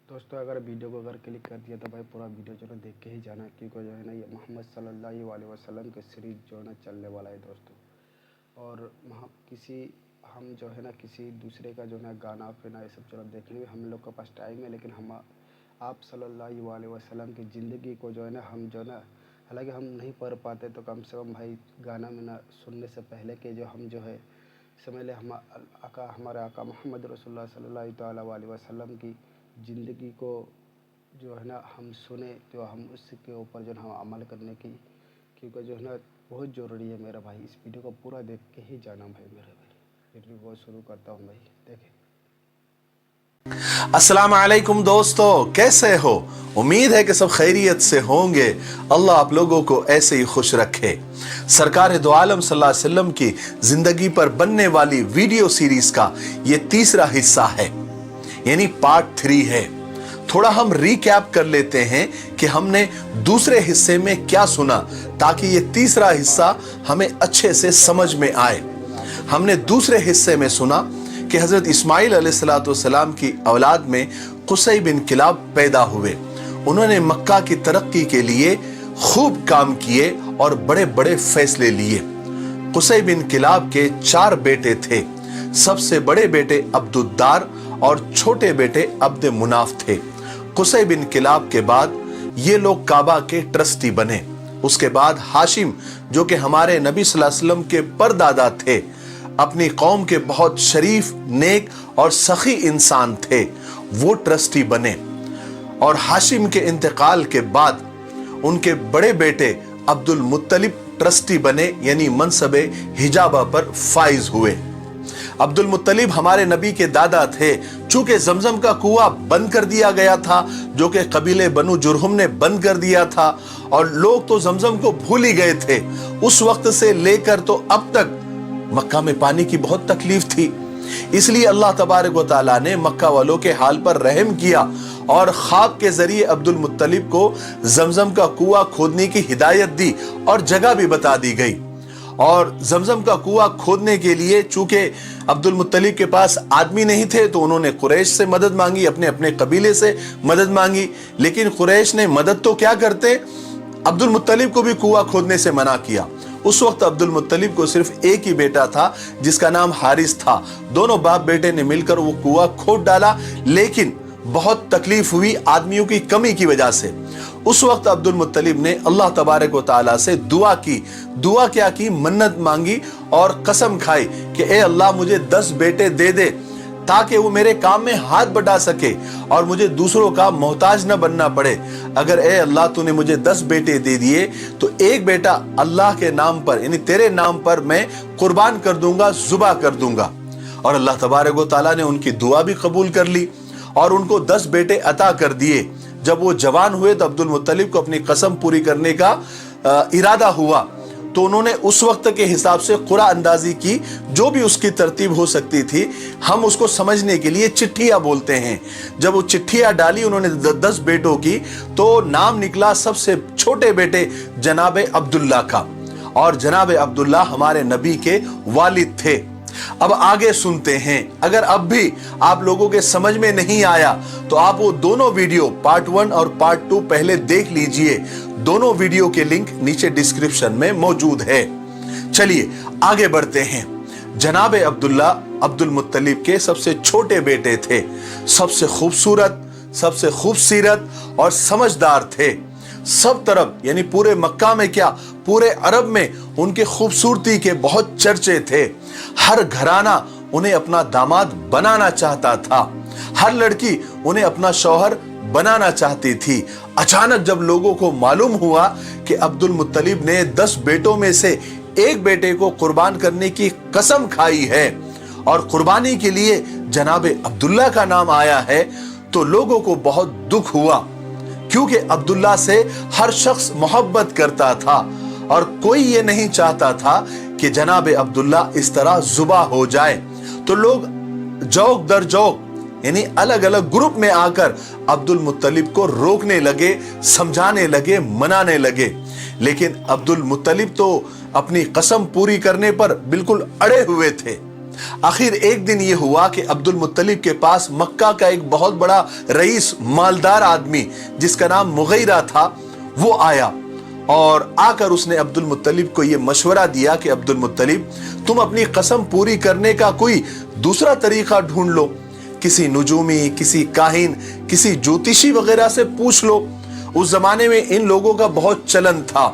दोस्तों अगर वीडियो को क्लिक कर दिया तो भाई पूरा वीडियो जो है देख के ही जाना, क्योंकि जो है ना ये मोहम्मद सल्लल्लाहु अलैहि वसल्लम के सीरीज जो है ना चलने वाला है दोस्तों। और हम जो है ना किसी दूसरे का जो है ना गाना फिर ना ये सब चलो देखने में हम लोग के पास टाइम है, लेकिन हम आप सल्लल्लाहु अलैहि वसल्लम की ज़िंदगी को जो है ना हम जो है ना हालांकि हम नहीं पढ़ पाते तो कम से कम भाई गाना में ना सुनने से पहले के जो हम जो है समझ ले हमारे आका मोहम्मद रसूलुल्लाह सल्लल्लाहु ताला अलैहि वसल्लम की ज़िंदगी को जो है ना हम सुने, तो हम उसके ऊपर जो है हम अमल करने की, क्योंकि जो है ना बहुत ज़रूरी है मेरा भाई। इस वीडियो को पूरा देख के ही जाना भाई मेरे भाई। वीडियो को शुरू करता हूँ भाई, देखें। अस्सलाम वालेकुम दोस्तों, कैसे हो? उम्मीद है कि सब खैरियत से होंगे। अल्लाह आप लोगों को ऐसे ही खुश रखे। सरकार दो आलम सल्लल्लाहु अलैहि वसल्लम की जिंदगी पर बनने वाली वीडियो सीरीज का ये तीसरा हिस्सा है, यानी पार्ट 3 है। थोड़ा हम रिकैप कर लेते हैं कि हमने दूसरे हिस्से में क्या सुना, ताकि ये तीसरा हिस्सा हमें अच्छे से समझ में आए। हमने दूसरे हिस्से में सुना कि हजरत इस्माइल अलैहिस्सलाम की औलाद में कुसै बिन किलाब पैदा हुए। उन्होंने मक्का की तरक्की के लिए खूब काम किए और बड़े बड़े फैसले लिए। कुसै बिन किलाब के 4 बेटे थे। सबसे बड़े बेटे अब्दुद्दार और छोटे बेटे अब्द मुनाफ थे। कुसै बिन किलाब के बाद ये लोग काबा के ट्रस्टी बने। उसके बाद हाशिम, जो कि हमारे नबी सल्लल्लाहु अलैहि वसल्लम के परदादा थे, अपनी कौम के बहुत शरीफ, नेक और सखी इंसान थे, वो ट्रस्टी बने। और हाशिम के इंतकाल के बाद उनके बड़े बेटे अब्दुल मुत्तलिब ट्रस्टी बने, यानी मनसबे हिजाबा पर फाइज हुए। अब्दुल मुत्तलिब हमारे नबी के दादा थे। चूंकि जमजम का कुआं बंद कर दिया गया था, जो कि कबीले बनु जुरहुम ने बंद कर दिया था, और लोग तो जमजम को भूल ही गए थे। उस वक्त से लेकर तो अब तक मक्का में पानी की बहुत तकलीफ थी। इसलिए अल्लाह तबारक व तआला ने मक्का वालों के हाल पर रहम किया और ख्वाब के जरिए अब्दुल मुत्तलिब को जमजम का कुआं खोदने की हिदायत दी और जगह भी बता दी गई। और जमजम का कुआं खोदने के लिए चूंकि अब्दुल मुत्तलिब के पास आदमी नहीं थे, तो उन्होंने कुरैश से मदद मांगी, अपने अपने कबीले से मदद मांगी। लेकिन कुरैश ने मदद तो क्या करते, अब्दुल मुत्तलिब को भी कुआं खोदने से मना किया। उस वक्त अब्दुल मुत्तलिब को सिर्फ एक ही बेटा था, जिसका नाम हारिस था। दोनों बाप बेटे ने मिलकर वो कुआं खोद डाला, लेकिन बहुत तकलीफ हुई आदमियों की कमी की वजह से। उस वक्त अब्दुल मुत्तलिब ने अल्लाह तबारक व तआला से दुआ की। दुआ क्या की? मन्नत मांगी और कसम खाई कि ए अल्लाह, मुझे 10 बेटे दे दे, ताकि वो मेरे काम में हाथ बटा सके और मुझे दूसरों का मोहताज न बनना पड़े। अगर ए अल्लाह तूने मुझे 10 बेटे दे दिए तो एक बेटा अल्लाह के नाम पर, यानी तेरे नाम पर मैं कुर्बान कर दूंगा, जुबा कर दूंगा। और अल्लाह तबारक व तआला ने उनकी दुआ भी कबूल कर ली और उनको 10 बेटे अता कर दिए। जब वो जवान हुए तो अब्दुल मुत्तलिब को अपनी कसम पूरी करने का इरादा हुआ, तो उन्होंने उस वक्त के हिसाब से कुरा अंदाजी की, जो भी उसकी तरतीब हो सकती थी। हम उसको समझने के लिए चिट्ठियां बोलते हैं। जब वो चिट्ठियां डाली उन्होंने 10 बेटों की, तो नाम निकला सबसे छोटे बेटे जनाब अब्दुल्ला का, और जनाब अब्दुल्ला हमारे नबी के वालिद थे। अब आगे सुनते हैं। अगर अब भी आप लोगों के समझ में नहीं आया तो आप वो दोनों वीडियो पार्ट 1 और पार्ट 2 पहले देख लीजिए। दोनों वीडियो के लिंक नीचे डिस्क्रिप्शन में मौजूद है। चलिए आगे बढ़ते हैं। जनाब अब्दुल्ला अब्दुल मुत्तलिब के सबसे छोटे बेटे थे। सबसे खूबसूरत, सबसे खूबसीरत और समझदार थे। सब तरफ, यानी पूरे मक्का में क्या, पूरे अरब में उनके खूबसूरती के बहुत चर्चे थे। हर घराना उन्हें अपना दामाद बनाना चाहता था। हर लड़की उन्हें अपना शौहर बनाना चाहती थी। अचानक जब लोगों को मालूम हुआ कि अब्दुल मुत्तलिब ने 10 बेटों में से एक बेटे को कुर्बान करने की कसम खाई है और कुर्बानी के लिए जनाब अब्दुल्ला का नाम आया है, तो लोगों को बहुत दुख हुआ, क्योंकि अब्दुल्ला से हर शख्स मोहब्बत करता था और कोई ये नहीं चाहता था कि जनाब अब्दुल्ला इस तरह जुबा हो जाए। तो लोग जौक दर जौक, यानी अलग अलग ग्रुप में आकर अब्दुल मुत्तलिब को रोकने लगे, समझाने लगे, मनाने लगे। लेकिन अब्दुल मुत्तलिब तो अपनी कसम पूरी करने पर बिल्कुल अड़े हुए थे। आखिर एक दिन ये हुआ कि अब्दुल मुत्तलिब के पास मक्का का एक बहुत बड़ा रईस, मालदार आदमी जिसका नाम मुगैरा था, वो आया और आकर उसने अब्दुल मुत्तलिब को ये मशवरा दिया कि अब्दुल मुत्तलिब, तुम अपनी कसम पूरी करने का कोई दूसरा तरीका ढूंढ लो, किसी नुजूमी, किसी काहिन, किसी ज्योतिषी वगैरह से पूछ लो। उस जमाने में इन लोगों का बहुत चलन था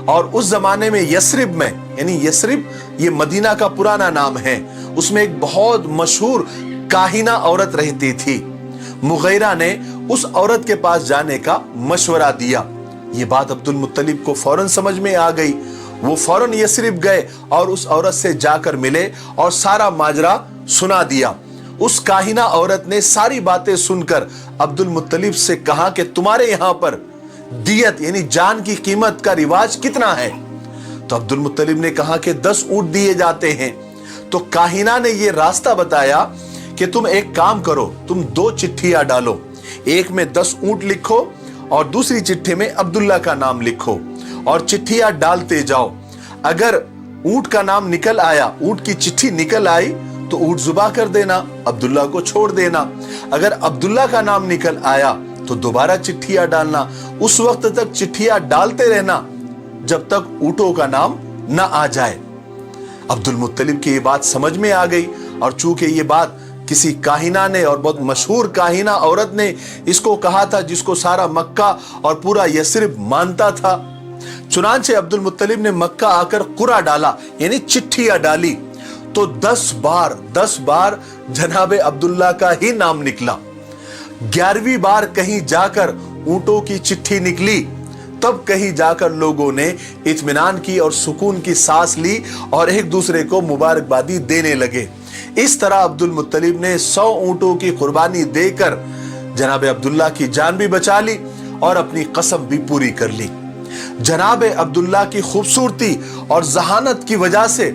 और उस जमाने में यसरिब में, यानी यसरिब ये मदीना का पुराना नाम है, उसमें एक बहुत मशहूर काहिना औरत रहती थी। मुगैरा ने उस औरत के पास जाने का मशवरा दिया। ये बात अब्दुल मुत्तलिब को फौरन समझ में आ गई। वो फौरन यसरिब गए और उस औरत से जाकर मिले और सारा माजरा सुना दिया। उस काहिना औरत ने सारी बातें सुनकर अब्दुल मुत्तलिब से कहा कि तुम्हारे यहां पर दियत यानी जान की कीमत का रिवाज कितना है? तो अब्दुल मुत्तलिब ने कहा कि 10 ऊंट दिए जाते हैं। तो काहिना ने यह रास्ता बताया कि तुम एक काम करो, तुम 2 चिट्ठियां डालो, एक में 10 ऊंट लिखो और दूसरी चिट्ठी में अब्दुल्ला का नाम लिखो और चिट्ठियां डालते जाओ। अगर ऊंट का नाम निकल आया, ऊंट की चिट्ठी निकल आई तो ऊंट जुबा कर देना, अब्दुल्ला को छोड़ देना। अगर अब्दुल्ला का नाम निकल आया तो दोबारा चिट्ठियां डालना। उस वक्त तक चिट्ठियां डालते रहना जब तक ऊंटों का नाम ना आ जाए। अब्दुल मुत्तलिब की ये बात समझ में आ गई और चूंकि ये बात किसी काहिना ने और बहुत मशहूर काहिना औरत ने इसको कहा था जिसको सारा मक्का और पूरा यसरिब मानता था, चुनांचे अब्दुल मुत्तलिब ने मक्का आकर कुरा डाला यानी चिट्ठियां डाली तो 10 बार जनाबे अब्दुल्ला का ही नाम निकला। 11वीं बार कहीं जाकर ऊंटों की चिट्ठी निकली, तब कहीं जाकर लोगों ने इत्मीनान की और सुकून की सांस ली और एक दूसरे को मुबारकबादी देने लगे। इस तरह अब्दुल मुत्तलिब ने 100 ऊंटों की कुर्बानी देकर जनाबे अब्दुल्ला की जान भी बचा ली और अपनी कसम भी पूरी कर ली। जनाबे अब्दुल्ला की खूबसूरती और जहानत की वजह से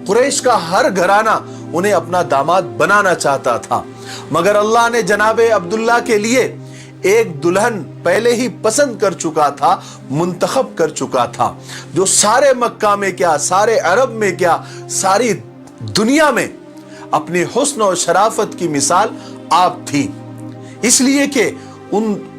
कुरैश का हर घराना उन्हें अपना दामाद बनाना चाहता था, मगर अल्लाह ने जनाबे अब्दुल्ला के लिए एक दुल्हन पहले ही पसंद कर चुका था, मुंतखब कर चुका था, जो सारे मक्का में क्या, सारे अरब में क्या, सारी दुनिया में अपने हुस्न और शराफत की मिसाल आप थी। इसलिए कि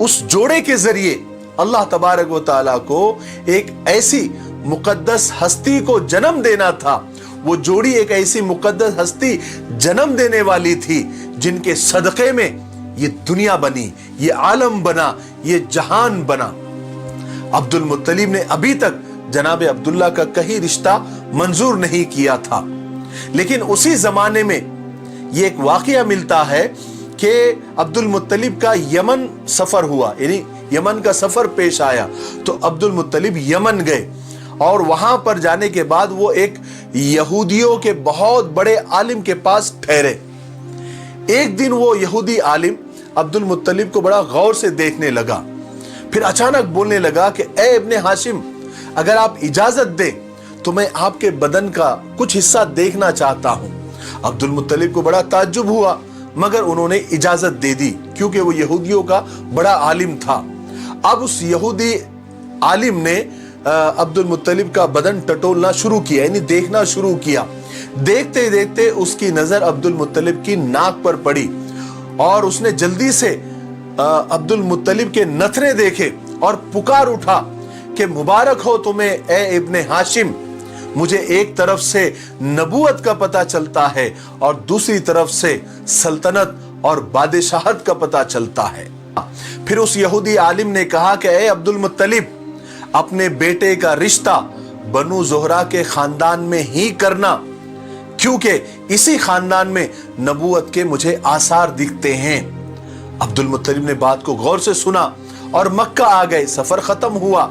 उस जोड़े के जरिए अल्लाह तबारक व तआला को एक ऐसी मुकद्दस हस्ती को जन्म देना था। वो जोड़ी एक ऐसी मुकद्दस हस्ती जन्म देने वाली थी जिनके सदक़े में ये दुनिया बनी, ये आलम बना, ये जहान बना। अब्दुल मुत्तलिब ने अभी तक जनाबे अब्दुल्ला का कहीं रिश्ता मंजूर नहीं किया था, लेकिन उसी जमाने में ये एक वाकया मिलता है कि अब्दुल मुत्तलिब का यमन सफर हुआ, यानी यमन का सफर पेश आया। तो अब्दुल मुत्तलिब यमन गए और वहां पर जाने के बाद वो एक यहूदियों के बहुत बड़े आलिम के पास ठहरे। एक दिन वो यहूदी आलिम अब्दुल मुत्तलिब को बड़ा गौर से देखने लगा, फिर अचानक बोलने लगा कि ए इब्ने हाशिम, अगर आप इजाजत दें तो मैं आपके बदन का कुछ हिस्सा देखना चाहता हूं। अब्दुल मुत्तलिब को बड़ा ताज्जुब हुआ, मगर उन्होंने इजाजत दे दी क्योंकि वो यहूदियों का बड़ा आलिम था। अब उस यहूदी आलिम ने अब्दुल मुत्तलिब का बदन टटोलना शुरू किया, यानी देखना शुरू किया। देखते देखते उसकी नजर अब्दुल मुत्तलिब की नाक पर पड़ी और उसने जल्दी से अब्दुल मुत्तलिब के नथरे देखे और पुकार उठा कि मुबारक हो तुम्हें ए इब्ने हाशिम, मुझे एक तरफ से नबूवत का पता चलता है और दूसरी तरफ से सल्तनत और बादशाहत का पता चलता है। फिर उस यहूदी आलिम ने कहा कि ए अब्दुल मुत्तलिब, अपने बेटे का रिश्ता बनु ज़ोहरा के खानदान में ही करना, क्योंकि इसी खानदान में नबूवत के मुझे आसार दिखते हैं। अब्दुल मुत्तलिब ने बात को गौर से सुना और मक्का आ गए। सफर खत्म हुआ।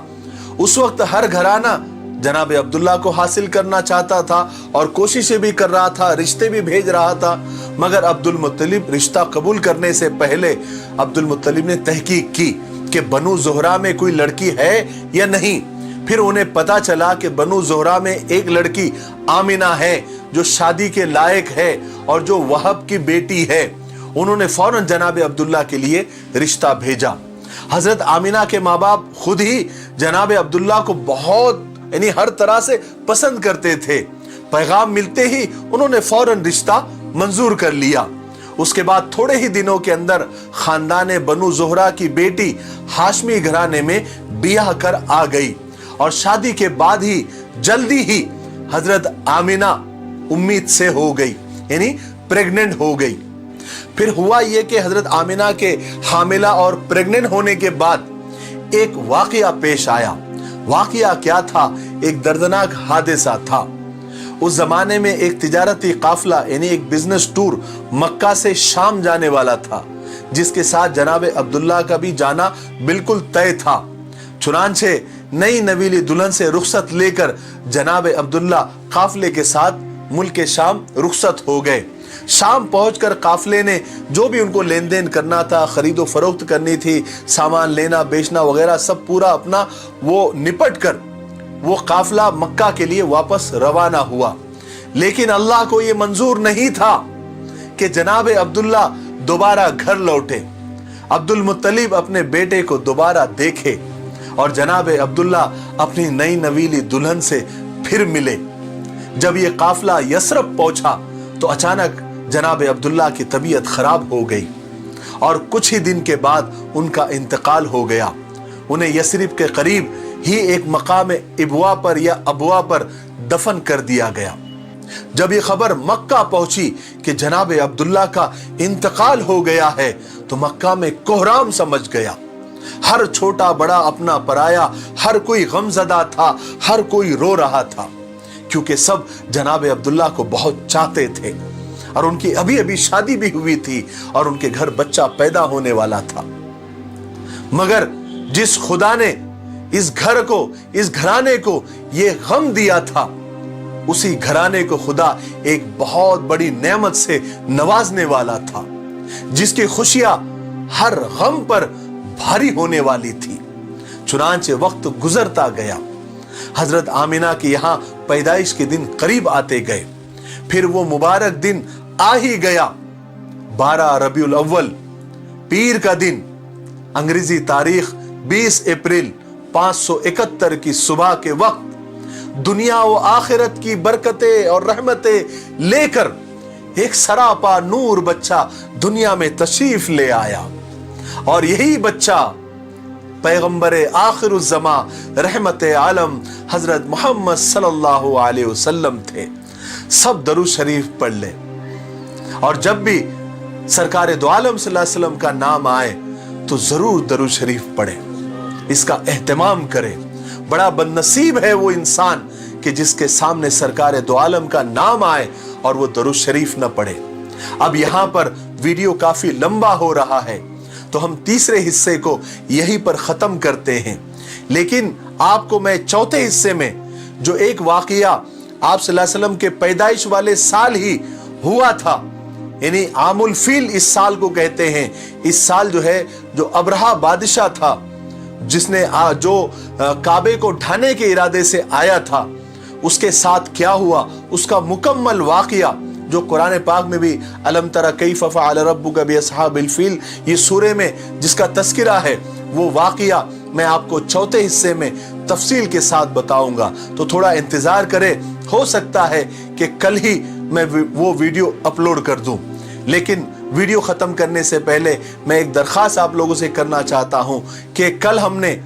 उस वक्त हर घराना जनाब अब्दुल्ला को हासिल करना चाहता था और कोशिशें भी कर रहा था, रिश्ते भी भेज रहा था, मगर अब्दुल मुत्तलिब रिश्ता कबूल करने से पहले अब्दुल मुत्तलिब ने तहकीक की कि बनु ज़ोहरा में कोई लड़की है या नहीं। फिर उन्हें पता चला कि बनु ज़ोहरा में एक लड़की आमिना है जो शादी के लायक है और जो वहब की बेटी है। उन्होंने फौरन जनाब अब्दुल्ला के लिए रिश्ता भेजा। हजरत आमिना के माँ बाप खुद ही जनाब अब्दुल्ला को बहुत यानी हर तरह से पसंद करते थे। पैगाम मिलते ही उन्होंने फौरन रिश्ता मंजूर कर लिया। उसके बाद थोड़े ही दिनों के अंदर खानदान बनु ज़ोहरा की बेटी हाशमी घराने में बियाह कर आ गई और शादी के बाद ही जल्दी ही हजरत आमिना उम्मीद से हो गई, यानी प्रेग्नेंट हो गई। फिर हुआ यह कि हजरत आमिना के हामिला और प्रेग्नेंट होने के बाद एक वाकया पेश आया। वाकया क्या था? एक दर्दनाक हादसा था। उस जमाने में एक तिजारती काफिला यानी एक बिजनेस टूर मक्का से शाम जाने वाला था, जिसके साथ जनाब अब्दुल्ला का भी जाना बिल्कुल तय था। चुनांचे नई नवीली दुल्हन से रुखसत लेकर जनाब अब्दुल्ला काफिले के साथ मुल्क शाम रुखसत हो गए। शाम पहुंचकर काफिले ने जो भी उनको लेन देन करना था, खरीदो फरोख्त करनी थी, सामान लेना बेचना वगैरह सब पूरा अपना वो निपट कर वो काफिला मक्का के लिए वापस रवाना हुआ। लेकिन अल्लाह को यह मंजूर नहीं था कि जनाब अब्दुल्ला दोबारा घर लौटे, अब्दुल मुत्तलिब अपने बेटे को दोबारा देखे और जनाब अब्दुल्ला अपनी नई नवीली दुल्हन से फिर मिले। जब यह काफिला यसरब पहुंचा तो अचानक जनाब अब्दुल्ला की तबीयत खराब हो गई और कुछ ही दिन के बाद उनका इंतकाल हो गया। उन्हें यसरिब के करीब ही एक मकाम इबवा पर या अबवा पर दफन कर दिया गया। जब ये खबर मक्का पहुंची कि जनाब अब्दुल्ला का इंतकाल हो गया है तो मक्का में कोहराम समझ गया। हर छोटा बड़ा अपना पराया, हर कोई गमजदा था, हर कोई रो रहा था, क्योंकि सब जनाब अब्दुल्ला को बहुत चाहते थे और उनकी अभी अभी शादी भी हुई थी और उनके घर बच्चा पैदा होने वाला था। मगर जिस खुदा ने इस घर को, इस घराने को ये गम दिया था, उसी घराने को खुदा एक बहुत बड़ी नेमत से नवाजने वाला था, जिसकी खुशियां हर गम पर भारी होने वाली थी। चुनांचे वक्त गुजरता गया, हजरत आमिना के यहां पैदाइश के दिन करीब आते गए। फिर वो मुबारक दिन आ ही गया, 12 रबीउल अव्वल पीर का दिन, अंग्रेजी तारीख 20 अप्रैल 571 की सुबह के वक्त दुनिया व आखिरत की बरकतें और रहमतें लेकर एक सरापा नूर बच्चा दुनिया में तशरीफ ले आया और यही बच्चा पैगंबर आखिरुज़्ज़मा रहमत आलम हजरत मोहम्मद सल्लल्लाहु अलैहि वसल्लम थे। सब दरूद शरीफ पढ़ ले और जब भी सरकार दो आलम सल्लल्लाहु अलैहि वसल्लम का नाम आए तो जरूर दरूद शरीफ पढ़े, इसका एहतमाम करे। बड़ा बदनसीब है वो इंसान कि जिसके सामने सरकार दो आलम का नाम आए और वो दरूद शरीफ न पढ़े। अब यहां पर वीडियो काफी लंबा हो रहा है तो हम तीसरे हिस्से को यहीं पर खत्म करते हैं, लेकिन आपको मैं चौथे हिस्से में जो एक वाकया आप सल्लल्लाहु अलैहि वसल्लम के पैदाइश वाले साल ही हुआ था, यानी आमुल फील इस साल को कहते हैं। इस साल जो है, जो अबरहा बादशाह था जिसने जो काबे को ढाने के इरादे से आया था, उसके साथ क्या हुआ उसका मुकम्मल वाकया जो कुरान पाक में भी अलम तरा कैफ फ़अल रब्बुका बिअस्हाबिल फील ये सूरे में जिसका तस्किरा है, वो वाकया मैं आपको चौथे हिस्से में तफसील के साथ बताऊंगा। तो थोड़ा इंतजार करें, हो सकता है कि कल ही मैं वो वीडियो अपलोड कर दूं। लेकिन वीडियो खत्म करने से पहले मैं एक दरख्वास्त आप लोगों से करना चाहता हूं कि कल हमने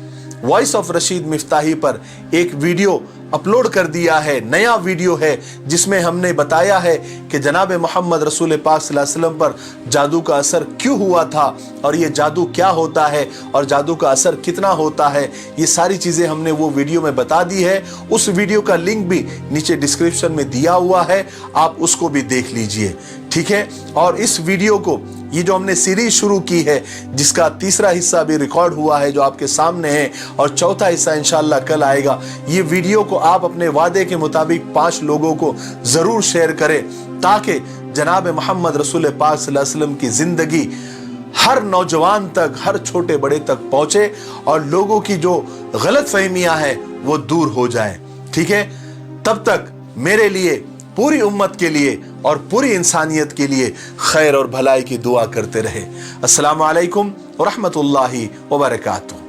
वॉइस ऑफ रशीद मिफ्ताही पर एक वीडियो अपलोड कर दिया है, नया वीडियो है जिसमें हमने बताया है कि जनाब मोहम्मद रसूल पाक सल्लल्लाहु अलैहि वसल्लम पर जादू का असर क्यों हुआ था और ये जादू क्या होता है और जादू का असर कितना होता है, ये सारी चीज़ें हमने वो वीडियो में बता दी है। उस वीडियो का लिंक भी नीचे डिस्क्रिप्शन में दिया हुआ है, आप उसको भी देख लीजिए, ठीक है। और इस वीडियो को, ये जो हमने सीरीज शुरू की है जिसका तीसरा हिस्सा भी रिकॉर्ड हुआ है जो आपके सामने है और चौथा हिस्सा इंशाल्लाह कल आएगा, ये वीडियो को आप अपने वादे के मुताबिक 5 लोगों को जरूर शेयर करें ताकि जनाब मोहम्मद रसूल पाक सल्लल्लाहु अलैहि वसल्लम की जिंदगी हर नौजवान तक, हर छोटे बड़े तक पहुंचे और लोगों की जो गलत फहमियां हैं वो दूर हो जाए, ठीक है। तब तक मेरे लिए, पूरी उम्मत के लिए और पूरी इंसानियत के लिए खैर और भलाई की दुआ करते रहे। अस्सलामु अलैकुम व रहमतुल्लाहि व बरकातुहू।